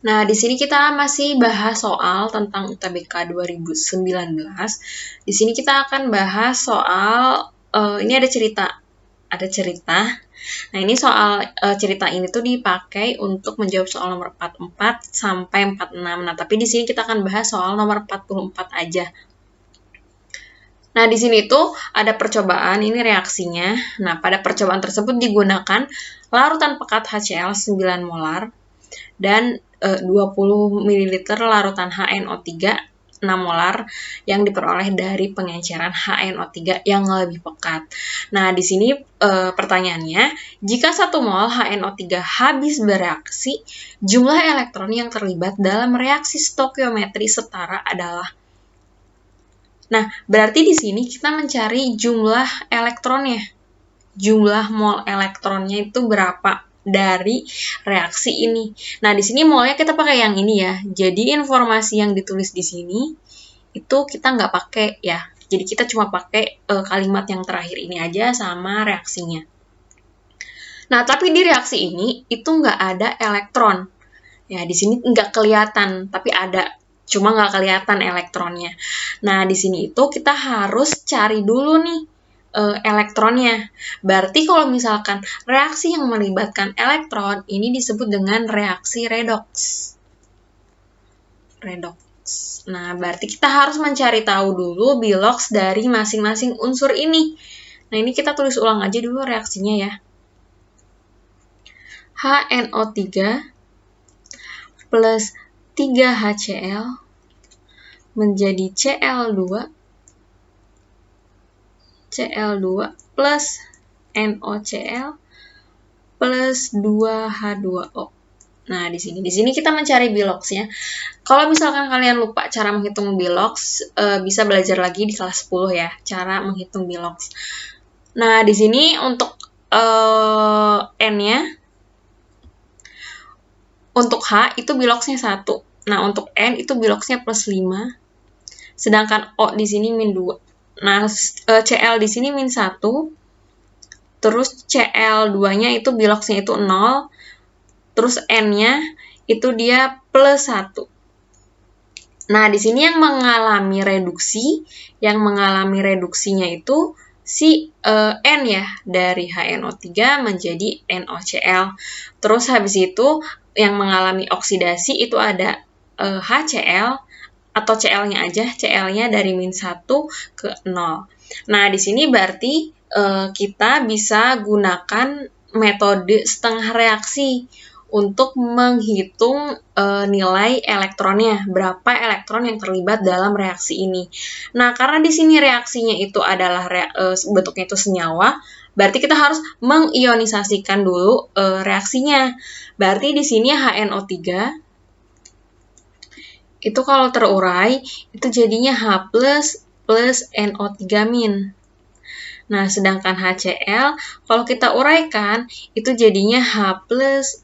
Nah, di sini kita masih bahas soal tentang UTBK 2019. Di sini kita akan bahas soal ini ada cerita. Nah, ini soal cerita ini tuh dipakai untuk menjawab soal nomor 44 sampai 46. Nah, tapi di sini kita akan bahas soal nomor 44 aja. Nah, di sini tuh ada percobaan, ini reaksinya. Nah, pada percobaan tersebut digunakan larutan pekat HCl 9 molar dan 20 ml larutan HNO3 6 molar yang diperoleh dari pengenceran HNO3 yang lebih pekat. Nah, di sini pertanyaannya, jika 1 mol HNO3 habis bereaksi, jumlah elektron yang terlibat dalam reaksi stokiometri setara adalah. Nah, berarti di sini kita mencari jumlah elektronnya. Jumlah mol elektronnya itu berapa dari reaksi ini. Nah, di sini molnya kita pakai yang ini ya. Jadi informasi yang ditulis di sini itu kita nggak pakai ya. Jadi kita cuma pakai kalimat yang terakhir ini aja sama reaksinya. Nah, tapi di reaksi ini itu nggak ada elektron. Ya, di sini nggak kelihatan, tapi ada. Cuma nggak kelihatan elektronnya. Nah, di sini itu kita harus cari dulu nih elektronnya. Berarti kalau misalkan reaksi yang melibatkan elektron ini disebut dengan reaksi redox. Nah, berarti kita harus mencari tahu dulu bilox dari masing-masing unsur ini. Nah, ini kita tulis ulang aja dulu reaksinya ya. HNO3 plus 3HCl menjadi Cl2 plus NOCl plus 2H2O. Nah, di sini kita mencari biloxnya. Kalau misalkan kalian lupa cara menghitung bilox, bisa belajar lagi di kelas 10 ya, cara menghitung bilox. Nah, di sini untuk N-nya, untuk H itu biloxnya 1. Nah, untuk N itu biloxnya plus 5. Sedangkan O di sini min 2. Nah, Cl di sini min 1, terus Cl2-nya itu biloxnya itu 0, terus N-nya itu dia plus 1. Nah, di sini yang mengalami reduksinya itu si N ya, dari HNO3 menjadi NOCl. Terus habis itu yang mengalami oksidasi itu ada HCl, atau Cl-nya aja, Cl-nya dari min 1 ke 0. Nah, di sini berarti kita bisa gunakan metode setengah reaksi untuk menghitung nilai elektronnya, berapa elektron yang terlibat dalam reaksi ini. Nah, karena di sini reaksinya itu adalah bentuknya itu senyawa, berarti kita harus mengionisasikan dulu reaksinya. Berarti di sini HNO3 itu kalau terurai, itu jadinya H plus NO3 min. Nah, sedangkan HCl, kalau kita uraikan, itu jadinya H plus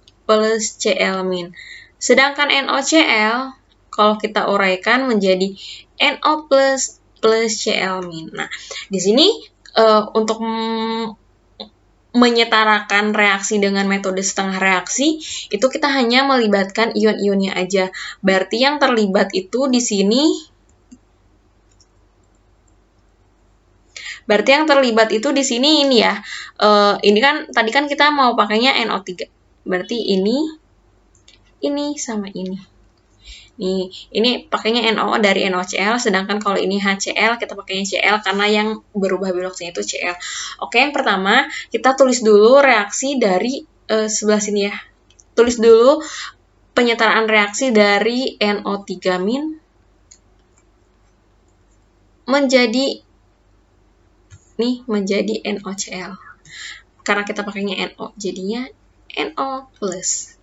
Cl min. Sedangkan NOCl, kalau kita uraikan menjadi NO plus Cl min. Nah, di sini untuk menyetarakan reaksi dengan metode setengah reaksi, itu kita hanya melibatkan ion-ionnya aja. Berarti yang terlibat itu di sini, ini ya. Ini kan tadi kan kita mau pakainya NO3. Berarti ini sama ini. Nih, ini pakainya NO dari NOCl, sedangkan kalau ini HCl, kita pakainya Cl karena yang berubah biloxnya itu Cl. Oke, yang pertama, kita tulis dulu reaksi dari sebelah sini ya. Tulis dulu penyetaraan reaksi dari NO3- menjadi NOCl. Karena kita pakainya NO, jadinya NO plus.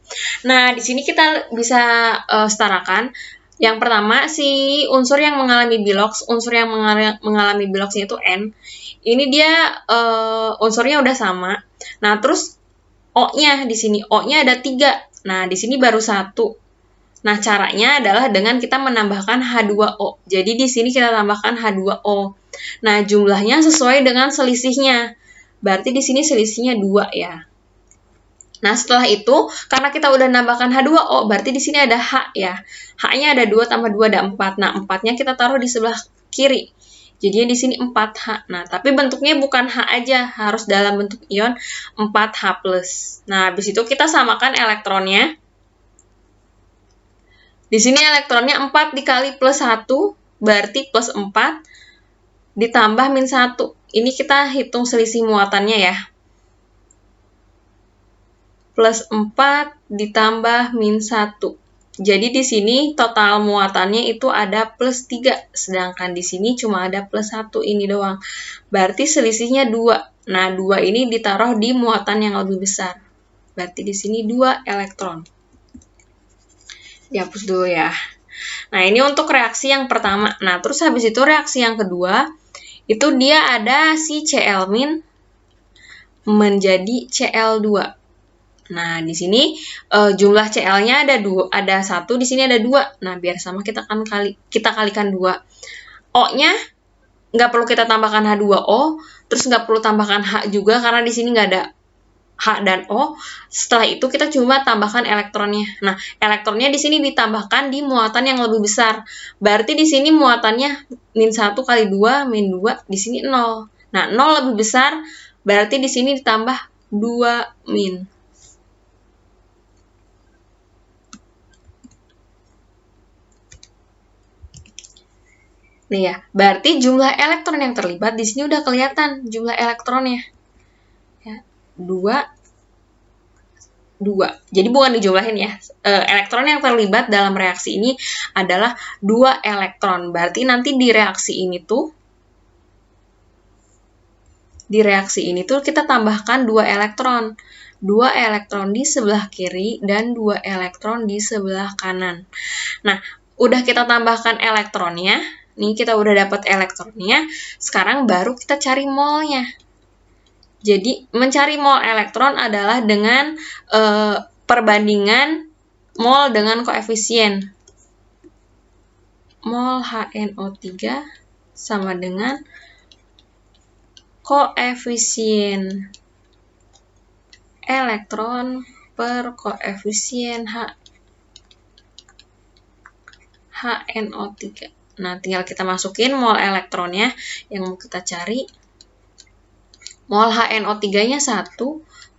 Nah, di sini kita bisa setarakan. Yang pertama, si unsur yang mengalami bilox, mengalami biloxnya itu N. Ini dia unsurnya udah sama. Nah, terus O-nya di sini, O-nya ada 3. Nah, di sini baru 1. Nah, caranya adalah dengan kita menambahkan H2O. Jadi, di sini kita tambahkan H2O. Nah, jumlahnya sesuai dengan selisihnya. Berarti di sini selisihnya 2 ya. Nah, setelah itu, karena kita udah nambahkan H2O, berarti di sini ada H ya. H-nya ada 2 tambah 2 ada 4. Nah, 4-nya kita taruh di sebelah kiri. Jadinya di sini 4H. Nah, tapi bentuknya bukan H aja, harus dalam bentuk ion 4H+. Nah, habis itu kita samakan elektronnya. Di sini elektronnya 4 dikali plus 1, berarti plus 4, ditambah min 1. Ini kita hitung selisih muatannya ya. Plus 4 ditambah min 1. Jadi di sini total muatannya itu ada plus 3, sedangkan di sini cuma ada plus 1 ini doang. Berarti selisihnya 2. Nah, 2 ini ditaruh di muatan yang lebih besar. Berarti di sini 2 elektron. Dihapus dulu ya. Nah, ini untuk reaksi yang pertama. Nah, terus habis itu reaksi yang kedua, itu dia ada si Cl- menjadi Cl2. Nah, di sini jumlah Cl-nya ada 1, di sini ada 2. Nah, biar sama kita kalikan 2. O-nya nggak perlu kita tambahkan H2O, terus nggak perlu tambahkan H juga karena di sini nggak ada H dan O. Setelah itu kita cuma tambahkan elektronnya. Nah, elektronnya di sini ditambahkan di muatan yang lebih besar. Berarti di sini muatannya min 1 kali 2, min 2, di sini 0. Nah, 0 lebih besar, berarti di sini ditambah 2 min. Nih ya, berarti jumlah elektron yang terlibat di sini udah kelihatan jumlah elektronnya. Ya, 2. Jadi bukan dijumlahin ya. Elektron yang terlibat dalam reaksi ini adalah 2 elektron. Berarti nanti di reaksi ini tuh kita tambahkan 2 elektron. 2 elektron di sebelah kiri dan 2 elektron di sebelah kanan. Nah, udah kita tambahkan elektronnya. Nih kita udah dapat elektronnya. Sekarang baru kita cari molnya. Jadi, mencari mol elektron adalah dengan perbandingan mol dengan koefisien. Mol HNO3 sama dengan koefisien elektron per koefisien HNO3. Nah, tinggal kita masukin mol elektronnya yang mau kita cari. Mol HNO3-nya 1,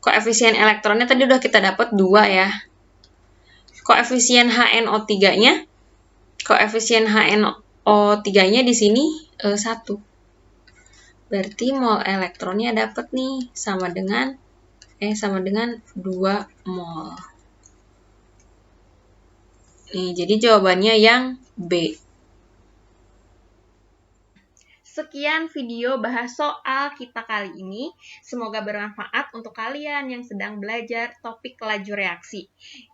koefisien elektronnya tadi udah kita dapat 2 ya. Koefisien HNO3-nya, di sini 1. Berarti mol elektronnya dapat nih sama dengan 2 mol. Nih, jadi jawabannya yang B. Sekian video bahas soal kita kali ini. Semoga bermanfaat untuk kalian yang sedang belajar topik laju reaksi.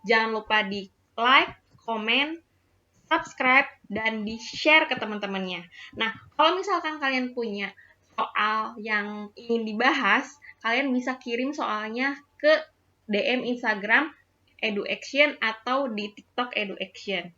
Jangan lupa di like, komen, subscribe, dan di-share ke teman-temannya. Nah, kalau misalkan kalian punya soal yang ingin dibahas, kalian bisa kirim soalnya ke DM Instagram EduAction atau di TikTok EduAction.